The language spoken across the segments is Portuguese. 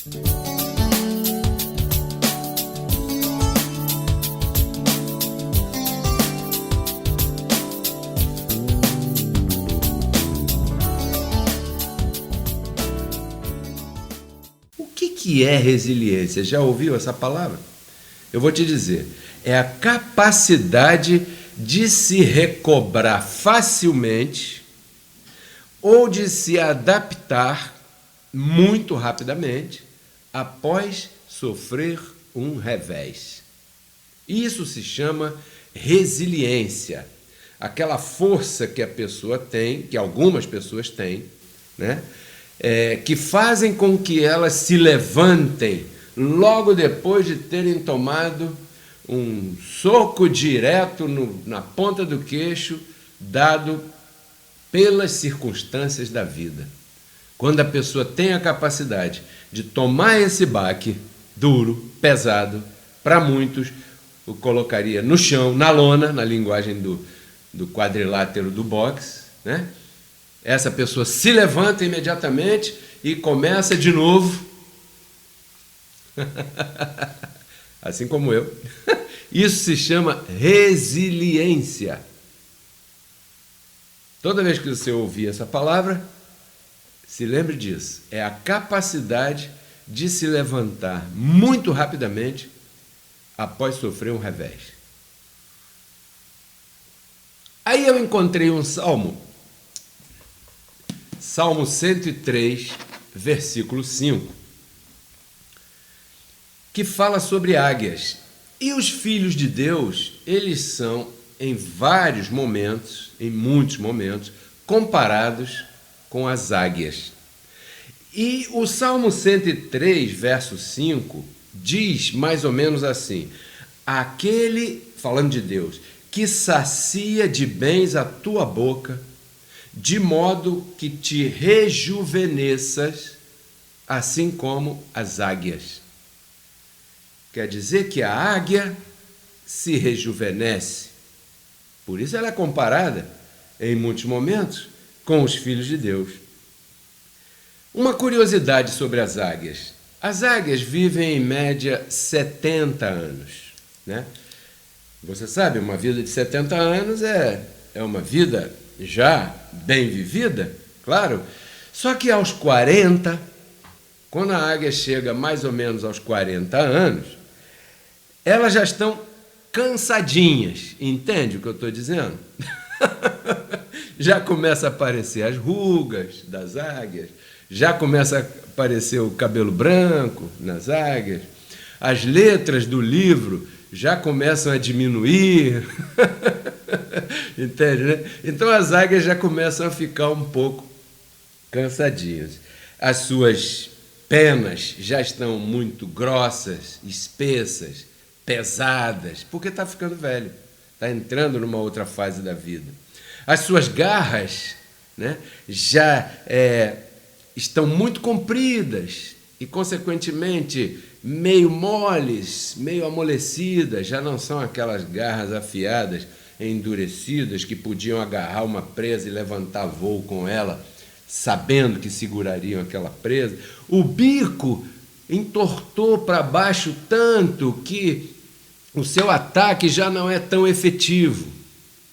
O que é resiliência? Já ouviu essa palavra? Eu vou te dizer, é a capacidade de se recobrar facilmente ou de se adaptar muito rapidamente após sofrer um revés. Isso se chama resiliência. Aquela força que a pessoa tem, que algumas pessoas têm, né? Que fazem com que elas se levantem logo depois de terem tomado um soco direto na ponta do queixo, dado pelas circunstâncias da vida. Quando a pessoa tem a capacidade de tomar esse baque duro, pesado, para muitos, o colocaria no chão, na lona, na linguagem do quadrilátero do boxe, né? Essa pessoa se levanta imediatamente e começa de novo. Assim como eu. Isso se chama resiliência. Toda vez que você ouvir essa palavra, se lembre disso. É a capacidade de se levantar muito rapidamente após sofrer um revés. Aí eu encontrei um salmo. Salmo 103, versículo 5, que fala sobre águias. E os filhos de Deus, eles são, em vários momentos, em muitos momentos, comparados com as águias. E o Salmo 103, verso 5, diz mais ou menos assim: aquele, falando de Deus, que sacia de bens a tua boca, de modo que te rejuvenesças, assim como as águias. Quer dizer que a águia se rejuvenesce. Por isso ela é comparada, em muitos momentos, com os filhos de Deus. Uma curiosidade sobre as águias. As águias vivem em média 70 anos, né? Você sabe, uma vida de 70 anos é uma vida já bem vivida, claro. Só que aos 40, quando a águia chega mais ou menos aos 40 anos, elas já estão cansadinhas, entende o que eu estou dizendo? Já começa a aparecer as rugas das águias, já começa a aparecer o cabelo branco nas águias, as letras do livro já começam a diminuir, entende, né? Então as águias já começam a ficar um pouco cansadinhas. As suas penas já estão muito grossas, espessas, pesadas, porque está ficando velho, está entrando numa outra fase da vida. As suas garras, né, já estão muito compridas e, consequentemente, meio moles, meio amolecidas, já não são aquelas garras afiadas, endurecidas, que podiam agarrar uma presa e levantar voo com ela, sabendo que segurariam aquela presa. O bico entortou para baixo tanto que o seu ataque já não é tão efetivo.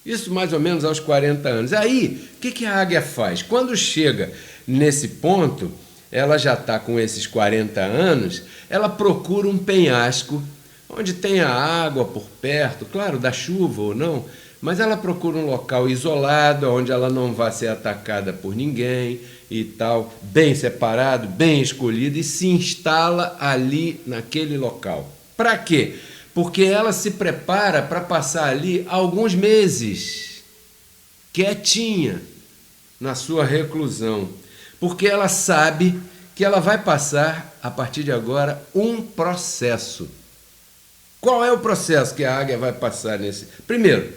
Isso mais ou menos aos 40 anos. Aí, o que a águia faz? Quando chega nesse ponto, ela já está com esses 40 anos, ela procura um penhasco, onde tenha água por perto, claro, da chuva ou não, mas ela procura um local isolado, onde ela não vai ser atacada por ninguém e tal, bem separado, bem escolhido, e se instala ali naquele local. Para quê? Porque ela se prepara para passar ali alguns meses, quietinha, na sua reclusão, porque ela sabe que ela vai passar, a partir de agora, um processo. Qual é o processo que a águia vai passar nesse? Primeiro,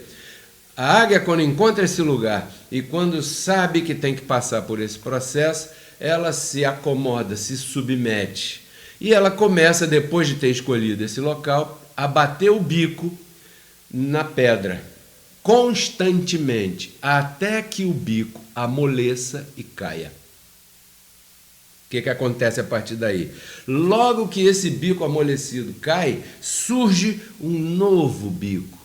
a águia, quando encontra esse lugar e quando sabe que tem que passar por esse processo, ela se acomoda, se submete. E ela começa, depois de ter escolhido esse local, a bater o bico na pedra, constantemente, até que o bico amoleça e caia. O que acontece a partir daí? Logo que esse bico amolecido cai, surge um novo bico,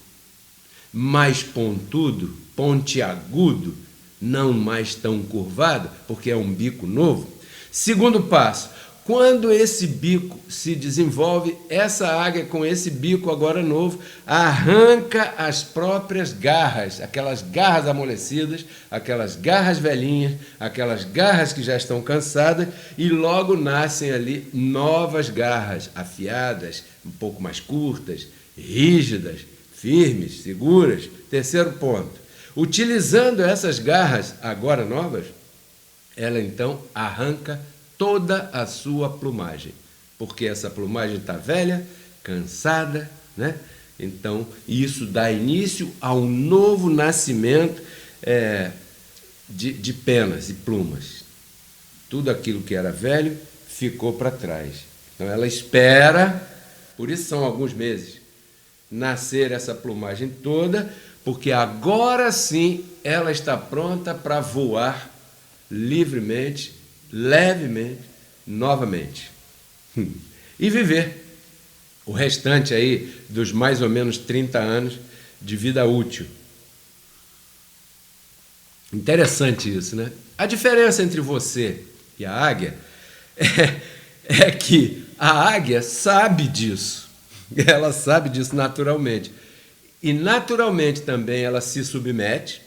mais pontudo, pontiagudo, não mais tão curvado, porque é um bico novo. Segundo passo, quando esse bico se desenvolve, essa águia com esse bico agora novo arranca as próprias garras, aquelas garras amolecidas, aquelas garras velhinhas, aquelas garras que já estão cansadas, e logo nascem ali novas garras, afiadas, um pouco mais curtas, rígidas, firmes, seguras. Terceiro ponto, utilizando essas garras agora novas, ela então arranca toda a sua plumagem, porque essa plumagem está velha, cansada, né? Então, isso dá início a um novo nascimento de penas e plumas. Tudo aquilo que era velho ficou para trás. Então, ela espera, por isso são alguns meses, nascer essa plumagem toda, porque agora sim ela está pronta para voar livremente, levemente, novamente. E viver o restante aí dos mais ou menos 30 anos de vida útil. Interessante isso, né? A diferença entre você e a águia é que a águia sabe disso. Ela sabe disso naturalmente. E naturalmente também ela se submete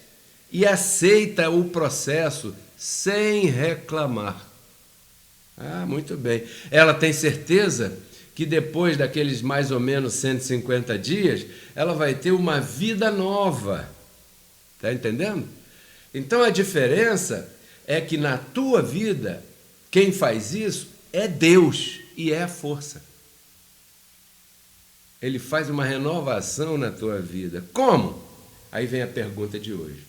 e aceita o processo sem reclamar. Ah, muito bem. Ela tem certeza que depois daqueles mais ou menos 150 dias, ela vai ter uma vida nova. Está entendendo? Então a diferença é que na tua vida, quem faz isso é Deus e é a força. Ele faz uma renovação na tua vida. Como? Aí vem a pergunta de hoje.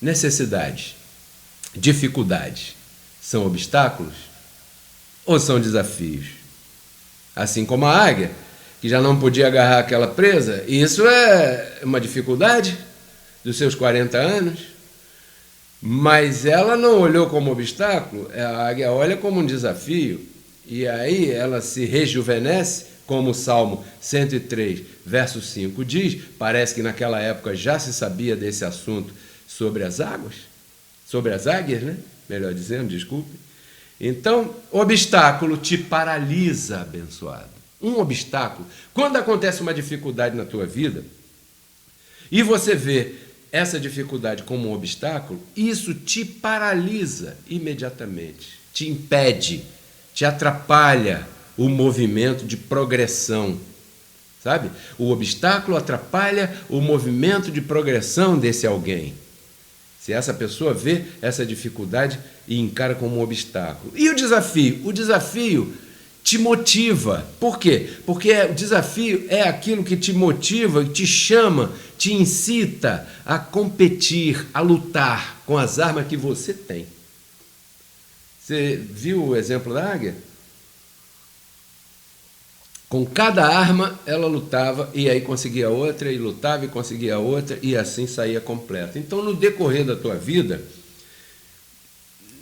Necessidade. Dificuldades são obstáculos ou são desafios? Assim como a águia, que já não podia agarrar aquela presa, isso é uma dificuldade dos seus 40 anos, mas ela não olhou como obstáculo, a águia olha como um desafio, e aí ela se rejuvenesce, como o Salmo 103, verso 5 diz, parece que naquela época já se sabia desse assunto sobre as águas, sobre as águias, né? Melhor dizendo, desculpe. Então, obstáculo te paralisa, abençoado. Um obstáculo. Quando acontece uma dificuldade na tua vida e você vê essa dificuldade como um obstáculo, isso te paralisa imediatamente, te impede, te atrapalha o movimento de progressão. Sabe? O obstáculo atrapalha o movimento de progressão desse alguém. Se essa pessoa vê essa dificuldade e encara como um obstáculo. E o desafio? O desafio te motiva. Por quê? Porque o desafio é aquilo que te motiva, te chama, te incita a competir, a lutar com as armas que você tem. Você viu o exemplo da águia? Com cada arma ela lutava e aí conseguia outra, e lutava e conseguia outra, e assim saía completa. Então, no decorrer da tua vida,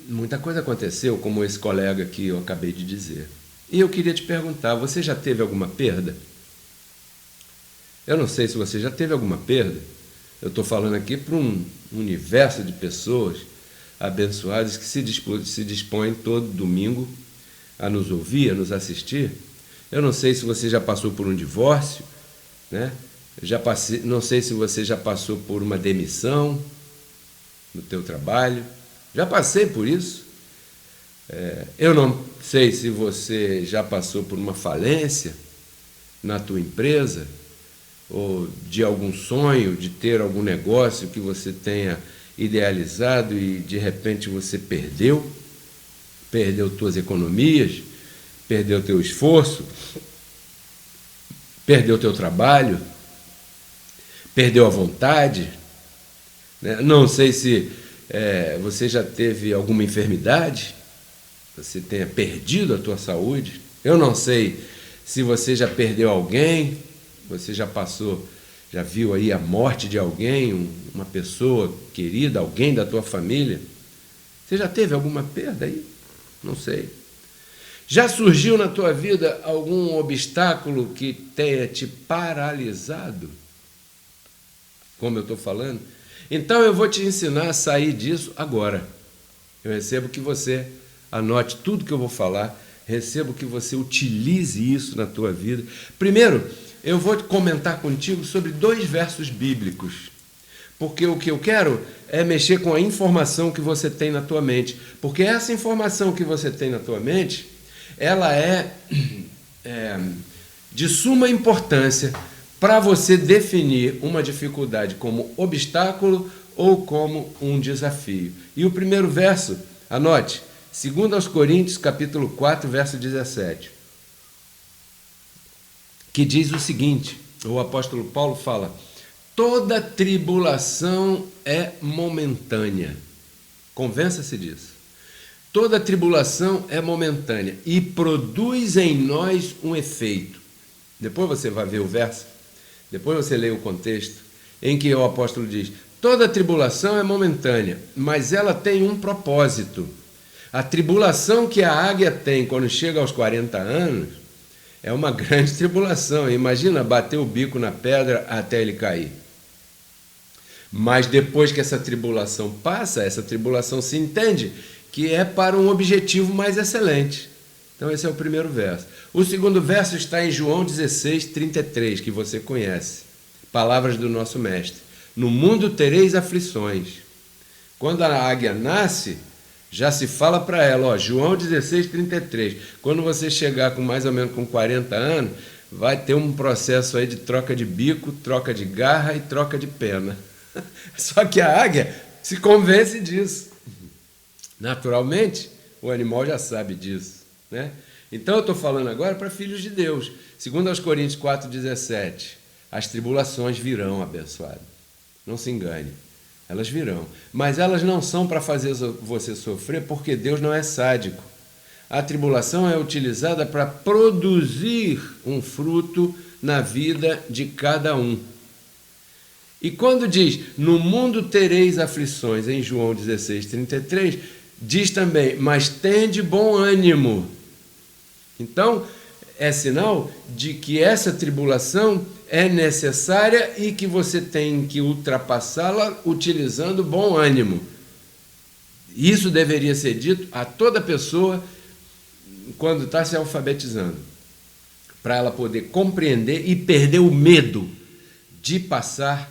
muita coisa aconteceu, como esse colega que eu acabei de dizer. E eu queria te perguntar, você já teve alguma perda? Eu não sei se você já teve alguma perda. Eu estou falando aqui para um universo de pessoas abençoadas que se dispõem todo domingo a nos ouvir, a nos assistir. Eu não sei se você já passou por um divórcio, né? Não sei se você já passou por uma demissão no teu trabalho. Já passei por isso. Eu não sei se você já passou por uma falência na tua empresa, ou de algum sonho de ter algum negócio que você tenha idealizado e de repente você perdeu tuas economias, perdeu teu esforço, perdeu teu trabalho, perdeu a vontade, né? Não sei se você já teve alguma enfermidade, você tenha perdido a tua saúde. Eu não sei se você já perdeu alguém, você já viu aí a morte de alguém, uma pessoa querida, alguém da tua família. Você já teve alguma perda aí? Não sei. Já surgiu na tua vida algum obstáculo que tenha te paralisado? Como eu estou falando? Então eu vou te ensinar a sair disso agora. Eu recebo que você anote tudo que eu vou falar, recebo que você utilize isso na tua vida. Primeiro, eu vou comentar contigo sobre 2 versos bíblicos, porque o que eu quero é mexer com a informação que você tem na tua mente, porque essa informação que você tem na tua mente, ela é de suma importância para você definir uma dificuldade como obstáculo ou como um desafio. E o primeiro verso, anote, 2 Coríntios, capítulo 4, verso 17, que diz o seguinte, o apóstolo Paulo fala: toda tribulação é momentânea. Convença-se disso. Toda tribulação é momentânea e produz em nós um efeito. Depois você vai ver o verso, depois você lê o contexto, em que o apóstolo diz: toda tribulação é momentânea, mas ela tem um propósito. A tribulação que a águia tem quando chega aos 40 anos é uma grande tribulação. Imagina bater o bico na pedra até ele cair. Mas depois que essa tribulação passa, essa tribulação se entende que é para um objetivo mais excelente. Então esse é o primeiro verso. O segundo verso está em João 16, 33, que você conhece. Palavras do nosso mestre. No mundo tereis aflições. Quando a águia nasce, já se fala para ela, ó, João 16, 33, quando você chegar com mais ou menos com 40 anos, vai ter um processo aí de troca de bico, troca de garra e troca de pena. Só que a águia se convence disso. Naturalmente, o animal já sabe disso, né? Então eu estou falando agora para filhos de Deus. Segundo aos Coríntios 4, 17, as tribulações virão, abençoado. Não se engane. Elas virão, mas elas não são para fazer você sofrer, porque Deus não é sádico. A tribulação é utilizada para produzir um fruto na vida de cada um. E quando diz, no mundo tereis aflições, em João 16, 33, diz também, mas tende bom ânimo. Então, é sinal de que essa tribulação é necessária e que você tem que ultrapassá-la utilizando bom ânimo. Isso deveria ser dito a toda pessoa quando está se alfabetizando, para ela poder compreender e perder o medo de passar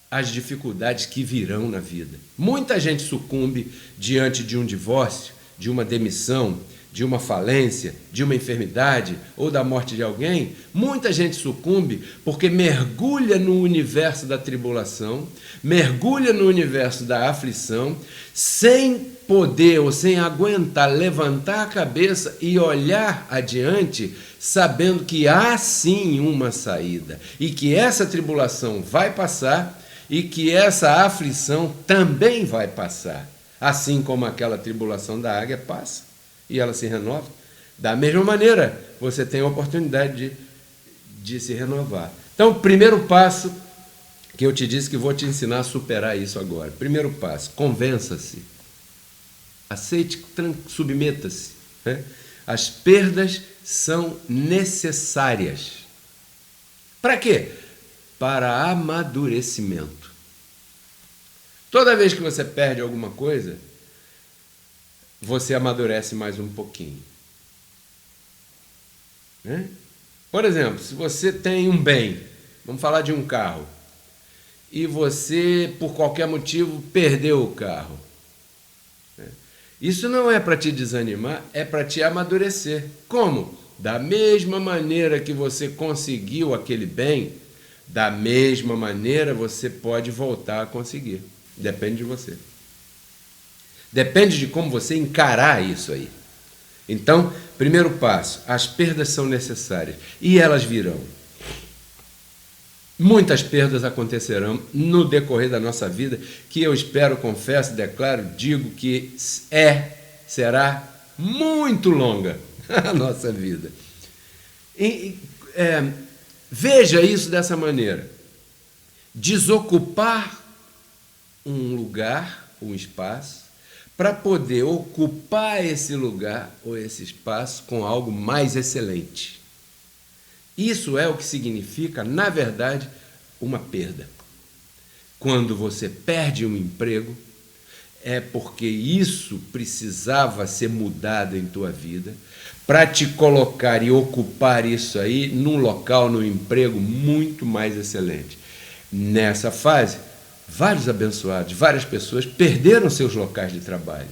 as dificuldades que virão na vida. Muita gente sucumbe diante de um divórcio, de uma demissão, de uma falência, de uma enfermidade ou da morte de alguém. Muita gente sucumbe porque mergulha no universo da tribulação, mergulha no universo da aflição, sem poder ou sem aguentar levantar a cabeça e olhar adiante, sabendo que há sim uma saída e que essa tribulação vai passar e que essa aflição também vai passar, assim como aquela tribulação da águia passa e ela se renova. Da mesma maneira, você tem a oportunidade de se renovar. Então, o primeiro passo que eu te disse que vou te ensinar a superar isso agora. Primeiro passo, convença-se. Aceite, submeta-se. Né? As perdas são necessárias. Para quê? Para amadurecimento. Toda vez que você perde alguma coisa, você amadurece mais um pouquinho. Né? Por exemplo, se você tem um bem, vamos falar de um carro, e você, por qualquer motivo, perdeu o carro. Né? Isso não é para te desanimar, é para te amadurecer. Como? Da mesma maneira que você conseguiu aquele bem, da mesma maneira você pode voltar a conseguir. Depende de você. Depende de como você encarar isso aí. Então, primeiro passo, as perdas são necessárias e elas virão. Muitas perdas acontecerão no decorrer da nossa vida, que eu espero, confesso, declaro, digo que será muito longa a nossa vida. Veja isso dessa maneira. Desocupar um lugar, um espaço, para poder ocupar esse lugar ou esse espaço com algo mais excelente. Isso é o que significa, na verdade, uma perda. Quando você perde um emprego, é porque isso precisava ser mudado em tua vida para te colocar e ocupar isso aí num local, num emprego muito mais excelente. Nessa fase, vários abençoados, várias pessoas perderam seus locais de trabalho.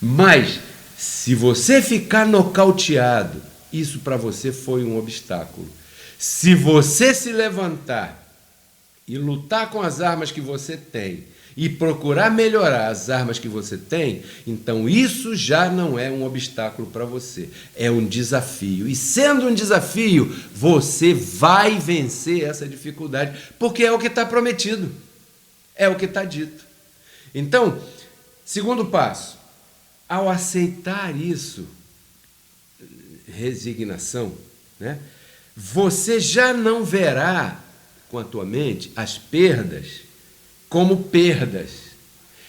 Mas, se você ficar nocauteado, isso para você foi um obstáculo. Se você se levantar e lutar com as armas que você tem e procurar melhorar as armas que você tem, então isso já não é um obstáculo para você, é um desafio. E sendo um desafio, você vai vencer essa dificuldade, porque é o que está prometido, é o que está dito. Então, segundo passo, ao aceitar isso, resignação, né, você já não verá com a tua mente as perdas como perdas.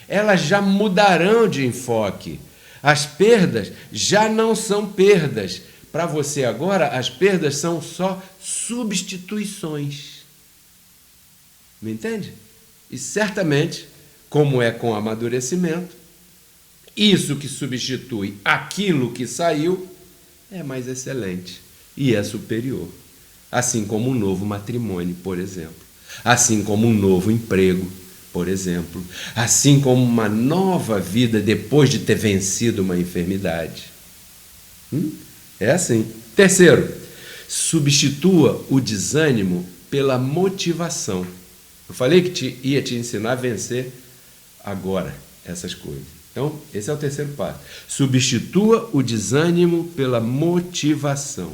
Elas já mudarão de enfoque. As perdas já não são perdas. Para você agora, as perdas são só substituições. Me entende? E certamente, como é com amadurecimento, isso que substitui aquilo que saiu é mais excelente e é superior. Assim como um novo matrimônio, por exemplo. Assim como um novo emprego, por exemplo. Assim como uma nova vida depois de ter vencido uma enfermidade. É assim. Terceiro, substitua o desânimo pela motivação. Eu falei que ia te ensinar a vencer agora essas coisas. Então, esse é o terceiro passo. Substitua o desânimo pela motivação.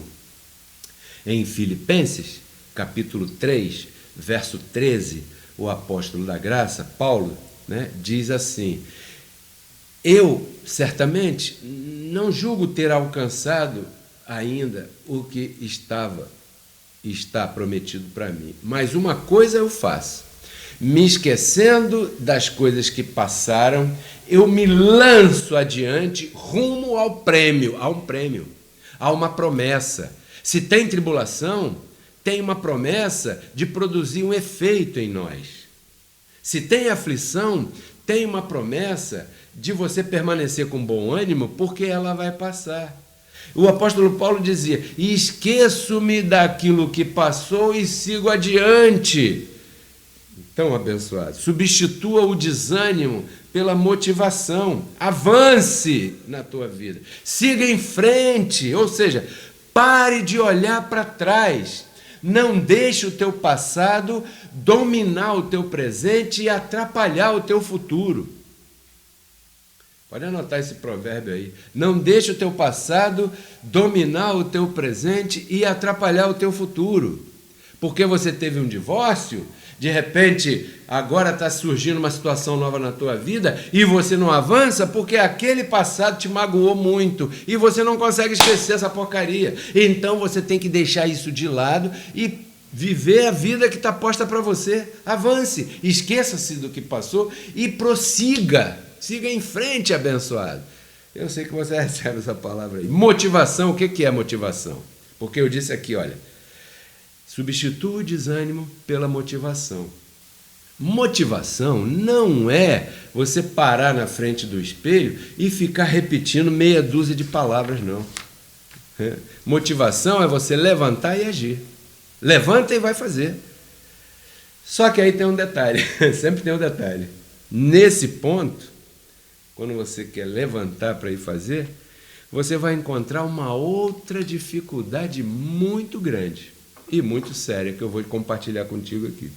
Em Filipenses, capítulo 3, verso 13, o apóstolo da graça, Paulo, né, diz assim: eu, certamente, não julgo ter alcançado ainda o que está prometido para mim, mas uma coisa eu faço, me esquecendo das coisas que passaram, eu me lanço adiante rumo ao prêmio, a um prêmio, a uma promessa. Se tem tribulação, tem uma promessa de produzir um efeito em nós. Se tem aflição, tem uma promessa de você permanecer com bom ânimo, porque ela vai passar. O apóstolo Paulo dizia: esqueço-me daquilo que passou e sigo adiante. Então, abençoado, substitua o desânimo pela motivação. Avance na tua vida. Siga em frente, ou seja, pare de olhar para trás. Não deixe o teu passado dominar o teu presente e atrapalhar o teu futuro. Pode anotar esse provérbio aí. Não deixe o teu passado dominar o teu presente e atrapalhar o teu futuro. Porque você teve um divórcio, de repente agora está surgindo uma situação nova na tua vida e você não avança porque aquele passado te magoou muito e você não consegue esquecer essa porcaria. Então você tem que deixar isso de lado e viver a vida que está posta para você. Avance, esqueça-se do que passou e prossiga. Siga em frente, abençoado. Eu sei que você recebe essa palavra aí. Motivação, o que é motivação? Porque eu disse aqui, olha, substitua o desânimo pela motivação. Motivação não é você parar na frente do espelho e ficar repetindo meia dúzia de palavras, não. Motivação é você levantar e agir. Levanta e vai fazer. Só que aí tem um detalhe, sempre tem um detalhe. Nesse ponto, quando você quer levantar para ir fazer, você vai encontrar uma outra dificuldade muito grande e muito séria que eu vou compartilhar contigo aqui.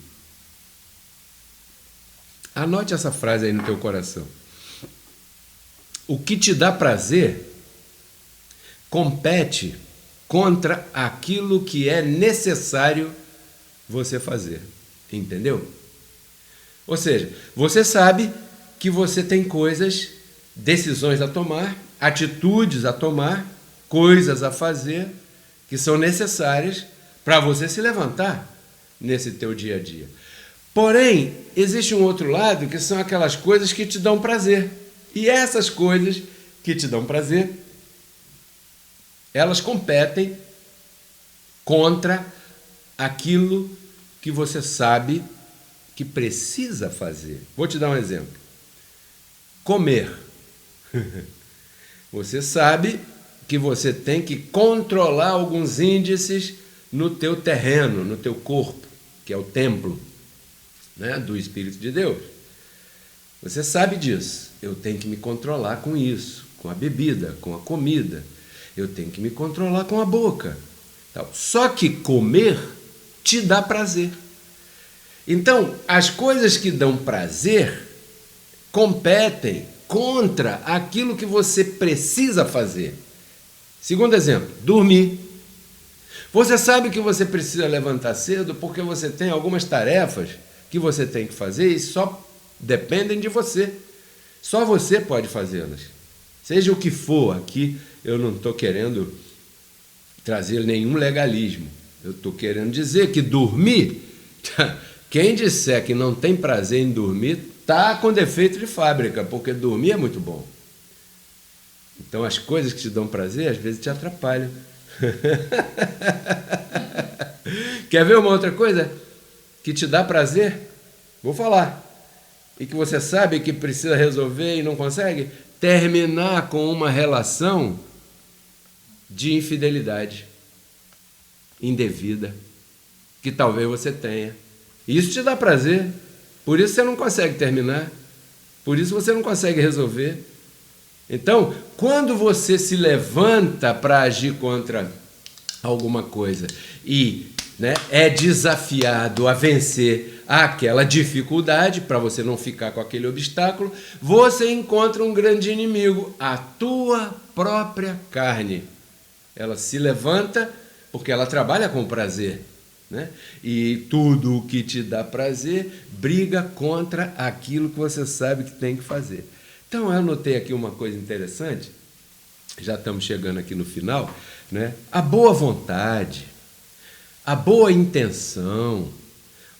Anote essa frase aí no teu coração. O que te dá prazer compete contra aquilo que é necessário você fazer. Entendeu? Ou seja, você sabe que você tem coisas, decisões a tomar, atitudes a tomar, coisas a fazer que são necessárias para você se levantar nesse teu dia a dia. Porém, existe um outro lado que são aquelas coisas que te dão prazer. E essas coisas que te dão prazer, elas competem contra aquilo que você sabe que precisa fazer. Vou te dar um exemplo. Comer. Você sabe que você tem que controlar alguns índices no teu terreno, no teu corpo, que é o templo, né, do Espírito de Deus. Você sabe disso. Eu tenho que me controlar com isso, com a bebida, com a comida. Eu tenho que me controlar com a boca. Só que comer te dá prazer. Então, as coisas que dão prazer competem contra aquilo que você precisa fazer. Segundo exemplo, dormir. Você sabe que você precisa levantar cedo porque você tem algumas tarefas que você tem que fazer e só dependem de você. Só você pode fazê-las. Seja o que for, aqui eu não estou querendo trazer nenhum legalismo. Eu estou querendo dizer que dormir, quem disser que não tem prazer em dormir, está com defeito de fábrica, porque dormir é muito bom. Então as coisas que te dão prazer, às vezes te atrapalham. Quer ver uma outra coisa que te dá prazer? Vou falar. E que você sabe que precisa resolver e não consegue? Terminar com uma relação de infidelidade indevida que talvez você tenha. Isso te dá prazer, por isso você não consegue terminar, por isso você não consegue resolver. Então, quando você se levanta para agir contra alguma coisa e, né, é desafiado a vencer aquela dificuldade, para você não ficar com aquele obstáculo, você encontra um grande inimigo, a tua própria carne. Ela se levanta porque ela trabalha com prazer, né? E tudo o que te dá prazer briga contra aquilo que você sabe que tem que fazer. Então, eu anotei aqui uma coisa interessante, já estamos chegando aqui no final, né? A boa vontade, a boa intenção,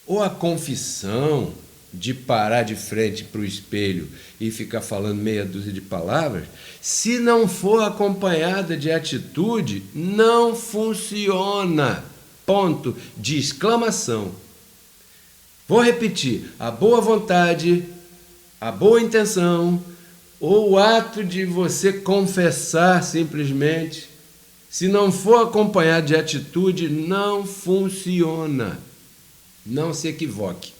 ou a confissão de parar de frente para o espelho e ficar falando meia dúzia de palavras, se não for acompanhada de atitude, não funciona. Ponto de exclamação. Vou repetir: a boa vontade, a boa intenção, ou o ato de você confessar simplesmente, se não for acompanhado de atitude, não funciona. Não se equivoque,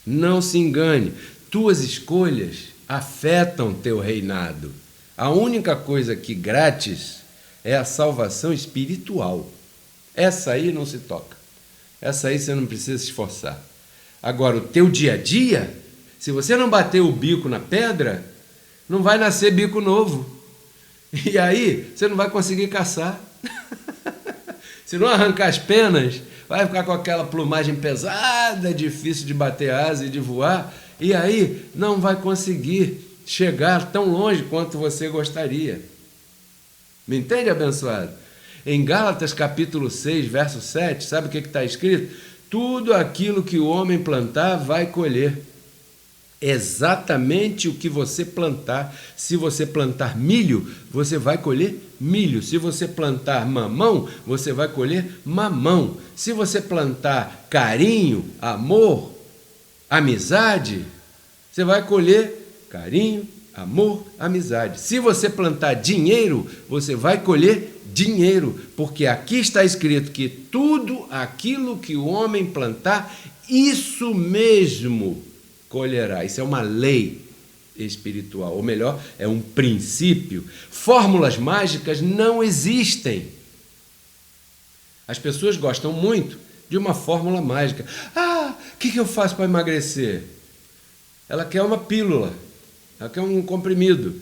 não se engane. Tuas escolhas afetam teu reinado. A única coisa que grátis é a salvação espiritual. Essa aí não se toca. Essa aí você não precisa se esforçar. Agora, o teu dia a dia, se você não bater o bico na pedra, não vai nascer bico novo. E aí, você não vai conseguir caçar. Se não arrancar as penas, vai ficar com aquela plumagem pesada, difícil de bater asa e de voar, e aí não vai conseguir chegar tão longe quanto você gostaria. Me entende, abençoado? Em Gálatas capítulo 6, verso 7, sabe o que está escrito? Tudo aquilo que o homem plantar vai colher. Exatamente o que você plantar. Se você plantar milho, você vai colher milho. Se você plantar mamão, você vai colher mamão. Se você plantar carinho, amor, amizade, você vai colher carinho, amor, amizade. Se você plantar dinheiro, você vai colher dinheiro, porque aqui está escrito que tudo aquilo que o homem plantar, isso mesmo colherá. Isso é uma lei espiritual, ou melhor, é um princípio. Fórmulas mágicas não existem. As pessoas gostam muito de uma fórmula mágica. Ah, o que eu faço para emagrecer? Ela quer uma pílula, ela quer um comprimido,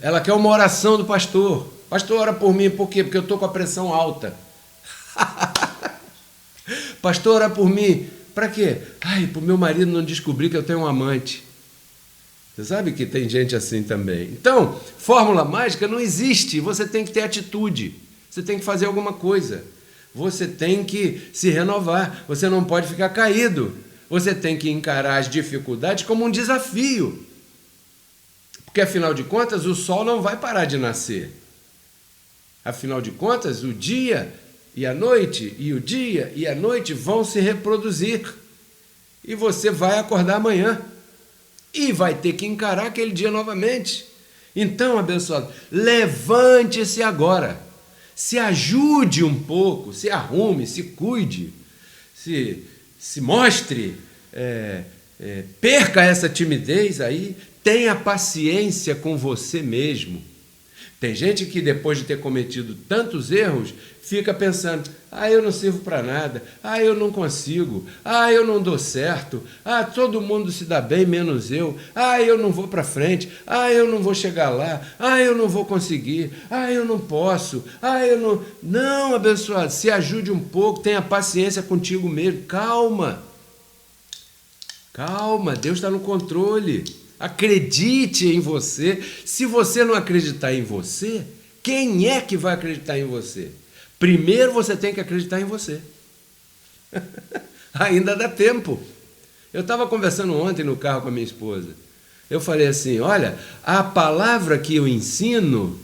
ela quer uma oração do pastor. Pastor, ora por mim, por quê? Porque eu estou com a pressão alta. Pastor, ora por mim. Para quê? Ai, para o meu marido não descobrir que eu tenho um amante. Você sabe que tem gente assim também. Então, fórmula mágica não existe. Você tem que ter atitude. Você tem que fazer alguma coisa. Você tem que se renovar. Você não pode ficar caído. Você tem que encarar as dificuldades como um desafio. Porque, afinal de contas, o sol não vai parar de nascer. Afinal de contas, o dia e a noite, e o dia e a noite vão se reproduzir. E você vai acordar amanhã. E vai ter que encarar aquele dia novamente. Então, abençoado, levante-se agora. Se ajude um pouco, se arrume, se cuide, se mostre, perca essa timidez aí, tenha paciência com você mesmo. Tem gente que depois de ter cometido tantos erros, fica pensando, eu não sirvo para nada, eu não consigo, eu não dou certo, todo mundo se dá bem, menos eu não vou para frente, eu não vou chegar lá, eu não vou conseguir, eu não posso, eu não... Não, abençoado, se ajude um pouco, tenha paciência contigo mesmo, calma, Deus está no controle. Acredite em você. Se você não acreditar em você, quem é que vai acreditar em você? Primeiro você tem que acreditar em você. Ainda dá tempo. Eu estava conversando ontem no carro com a minha esposa. Eu falei assim, olha, a palavra que eu ensino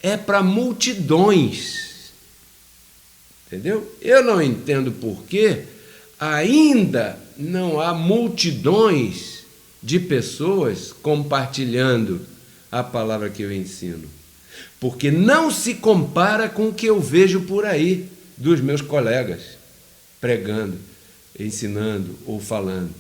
é para multidões. Entendeu? Eu não entendo por que ainda não há multidões de pessoas compartilhando a palavra que eu ensino. Porque não se compara com o que eu vejo por aí dos meus colegas pregando, ensinando ou falando.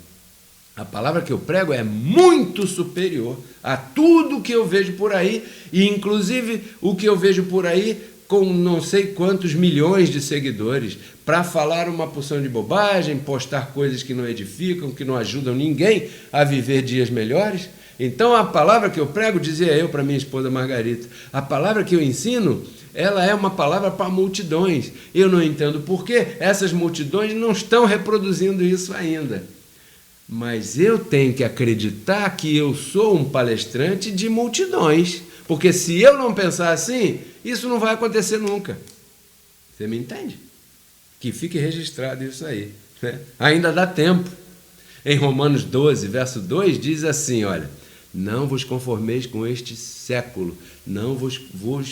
A palavra que eu prego é muito superior a tudo que eu vejo por aí, e inclusive o que eu vejo por aí com não sei quantos milhões de seguidores, para falar uma porção de bobagem, postar coisas que não edificam, que não ajudam ninguém a viver dias melhores. Então a palavra que eu prego, dizia eu para minha esposa Margarita, a palavra que eu ensino, ela é uma palavra para multidões. Eu não entendo por que essas multidões não estão reproduzindo isso ainda. Mas eu tenho que acreditar que eu sou um palestrante de multidões. Porque se eu não pensar assim, isso não vai acontecer nunca. Você me entende? Que fique registrado isso aí, né? Ainda dá tempo. Em Romanos 12, verso 2, diz assim, olha, não vos conformeis com este século, não vos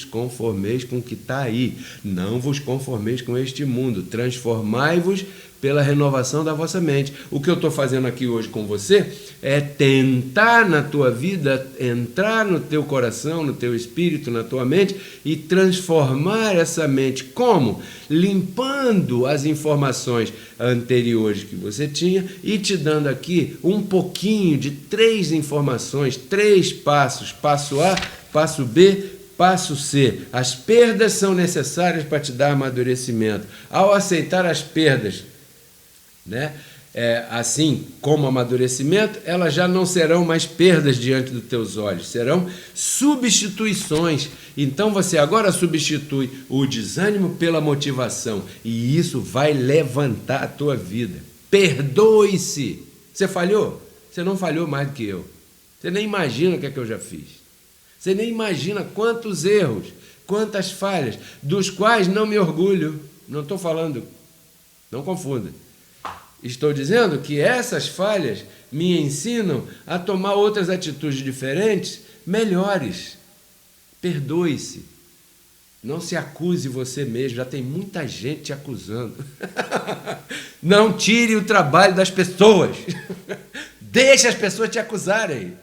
conformeis com o que está aí, não vos conformeis com este mundo, transformai-vos pela renovação da vossa mente. O que eu estou fazendo aqui hoje com você é tentar na tua vida, entrar no teu coração, no teu espírito, na tua mente e transformar essa mente. Como? Limpando as informações anteriores que você tinha e te dando aqui um pouquinho de 3 informações, 3 passos. Passo A, passo B, passo C. As perdas são necessárias para te dar amadurecimento. Ao aceitar as perdas, né? Assim como amadurecimento, elas já não serão mais perdas diante dos teus olhos, serão substituições. Então você agora substitui o desânimo pela motivação, e isso vai levantar a tua vida. Perdoe-se. Você falhou? Você não falhou mais do que eu. Você nem imagina o que é que eu já fiz. Você nem imagina quantos erros, quantas falhas, dos quais não me orgulho. Não estou falando, não confunda. Estou dizendo que essas falhas me ensinam a tomar outras atitudes diferentes, melhores. Perdoe-se. Não se acuse você mesmo, já tem muita gente te acusando. Não tire o trabalho das pessoas. Deixe as pessoas te acusarem.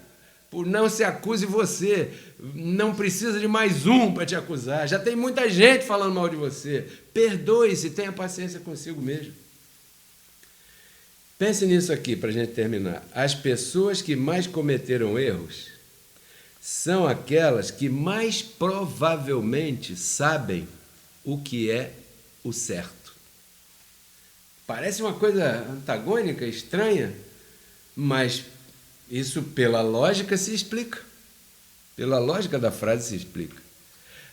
Não se acuse você. Não precisa de mais um para te acusar. Já tem muita gente falando mal de você. Perdoe-se, tenha paciência consigo mesmo. Pense nisso aqui para a gente terminar. As pessoas que mais cometeram erros são aquelas que mais provavelmente sabem o que é o certo. Parece uma coisa antagônica, estranha, mas isso pela lógica se explica. Pela lógica da frase se explica.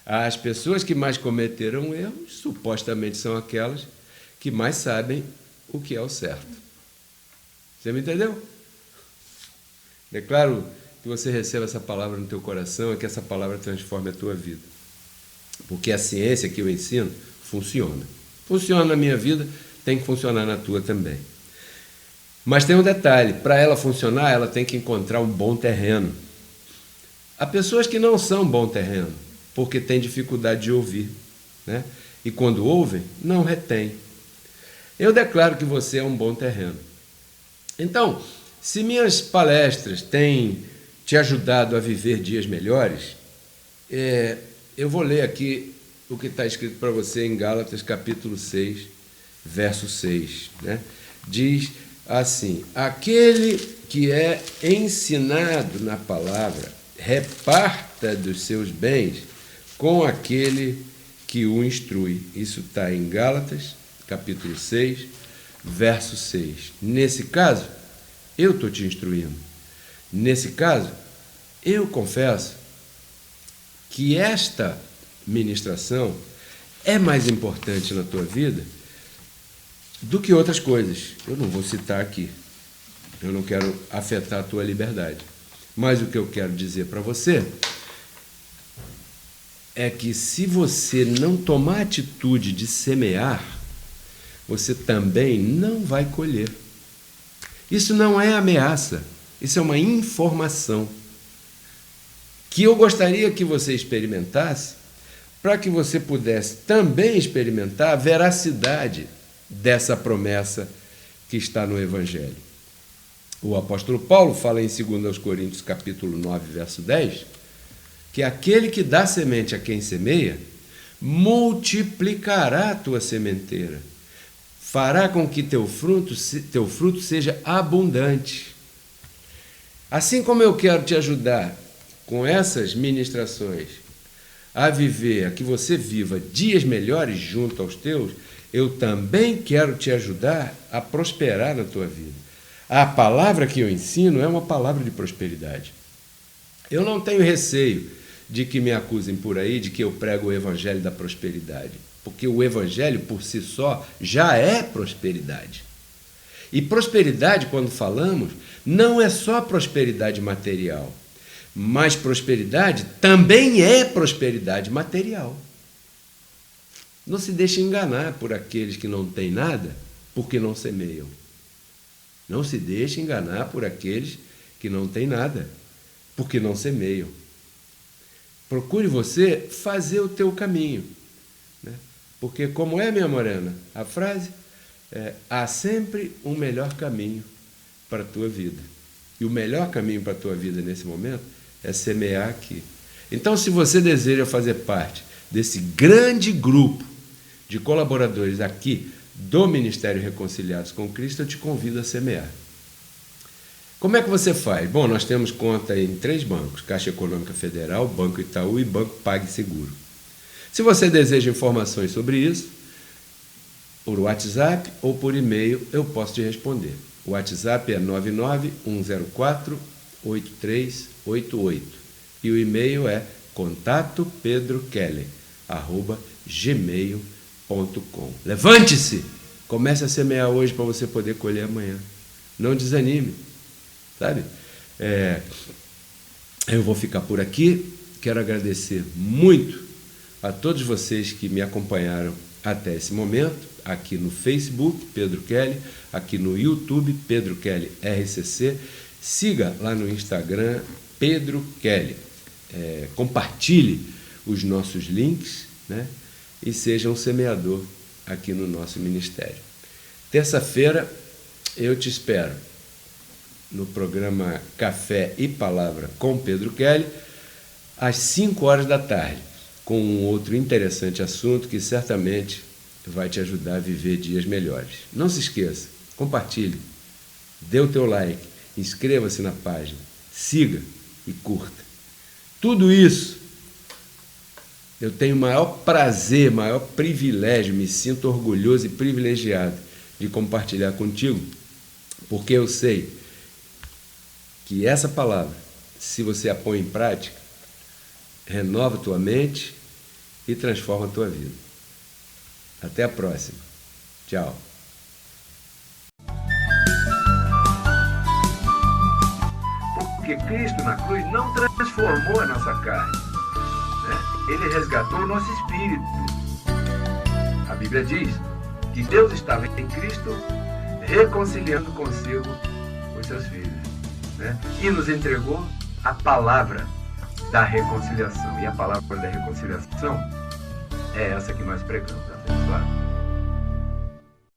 As pessoas que mais cometeram erros supostamente são aquelas que mais sabem o que é o certo. Você me entendeu? Declaro que você receba essa palavra no teu coração e que essa palavra transforme a tua vida. Porque a ciência que eu ensino funciona. Funciona na minha vida, tem que funcionar na tua também. Mas tem um detalhe, para ela funcionar, ela tem que encontrar um bom terreno. Há pessoas que não são bom terreno, porque têm dificuldade de ouvir, né? E quando ouvem, não retêm. Eu declaro que você é um bom terreno. Então, se minhas palestras têm te ajudado a viver dias melhores, eu vou ler aqui o que está escrito para você em Gálatas capítulo 6, verso 6. Né? Diz assim: aquele que é ensinado na palavra, reparta dos seus bens com aquele que o instrui. Isso está em Gálatas capítulo 6, verso 6. Nesse caso, eu estou te instruindo. Nesse caso, eu confesso que esta ministração é mais importante na tua vida do que outras coisas. Eu não vou citar aqui. Eu não quero afetar a tua liberdade. Mas o que eu quero dizer para você é que se você não tomar a atitude de semear, você também não vai colher. Isso não é ameaça, isso é uma informação que eu gostaria que você experimentasse para que você pudesse também experimentar a veracidade dessa promessa que está no Evangelho. O apóstolo Paulo fala em 2 Coríntios capítulo 9, verso 10, que aquele que dá semente a quem semeia, multiplicará a tua sementeira, fará com que teu fruto seja abundante. Assim como eu quero te ajudar com essas ministrações a viver, a que você viva dias melhores junto aos teus, eu também quero te ajudar a prosperar na tua vida. A palavra que eu ensino é uma palavra de prosperidade. Eu não tenho receio de que me acusem por aí de que eu prego o evangelho da prosperidade, porque o evangelho por si só já é prosperidade. E prosperidade, quando falamos, não é só prosperidade material, mas prosperidade também é prosperidade material. Não se deixe enganar por aqueles que não têm nada, porque não semeiam. Não se deixe enganar por aqueles que não têm nada, porque não semeiam. Procure você fazer o teu caminho, né? Porque, como é, minha morena, a frase há sempre um melhor caminho para a tua vida. E o melhor caminho para a tua vida nesse momento é semear aqui. Então, se você deseja fazer parte desse grande grupo de colaboradores aqui do Ministério Reconciliados com Cristo, eu te convido a semear. Como é que você faz? Bom, nós temos conta em 3 bancos: Caixa Econômica Federal, Banco Itaú e Banco PagSeguro. Se você deseja informações sobre isso, por WhatsApp ou por e-mail, eu posso te responder. O WhatsApp é 991048388 e o e-mail é contatopedrokeller@gmail.com. Levante-se! Comece a semear hoje para você poder colher amanhã. Não desanime, sabe? Eu vou ficar por aqui. Quero agradecer muito a todos vocês que me acompanharam até esse momento, aqui no Facebook, Pedro Kelly, aqui no YouTube, Pedro Kelly RCC. Siga lá no Instagram, Pedro Kelly. Compartilhe os nossos links, né? E seja um semeador aqui no nosso ministério. Terça-feira eu te espero no programa Café e Palavra com Pedro Kelly, às 5 horas da tarde, com um outro interessante assunto que certamente vai te ajudar a viver dias melhores. Não se esqueça, compartilhe, dê o teu like, inscreva-se na página, siga e curta. Tudo isso eu tenho o maior prazer, maior privilégio, me sinto orgulhoso e privilegiado de compartilhar contigo, porque eu sei que essa palavra, se você a põe em prática, renova tua mente e transforma a tua vida. Até a próxima. Tchau. Porque Cristo na cruz não transformou a nossa carne, né? Ele resgatou o nosso espírito. A Bíblia diz que Deus estava em Cristo reconciliando consigo os seus filhos, né? E nos entregou a palavra da reconciliação. E a palavra da reconciliação é essa que nós pregamos, abençoado.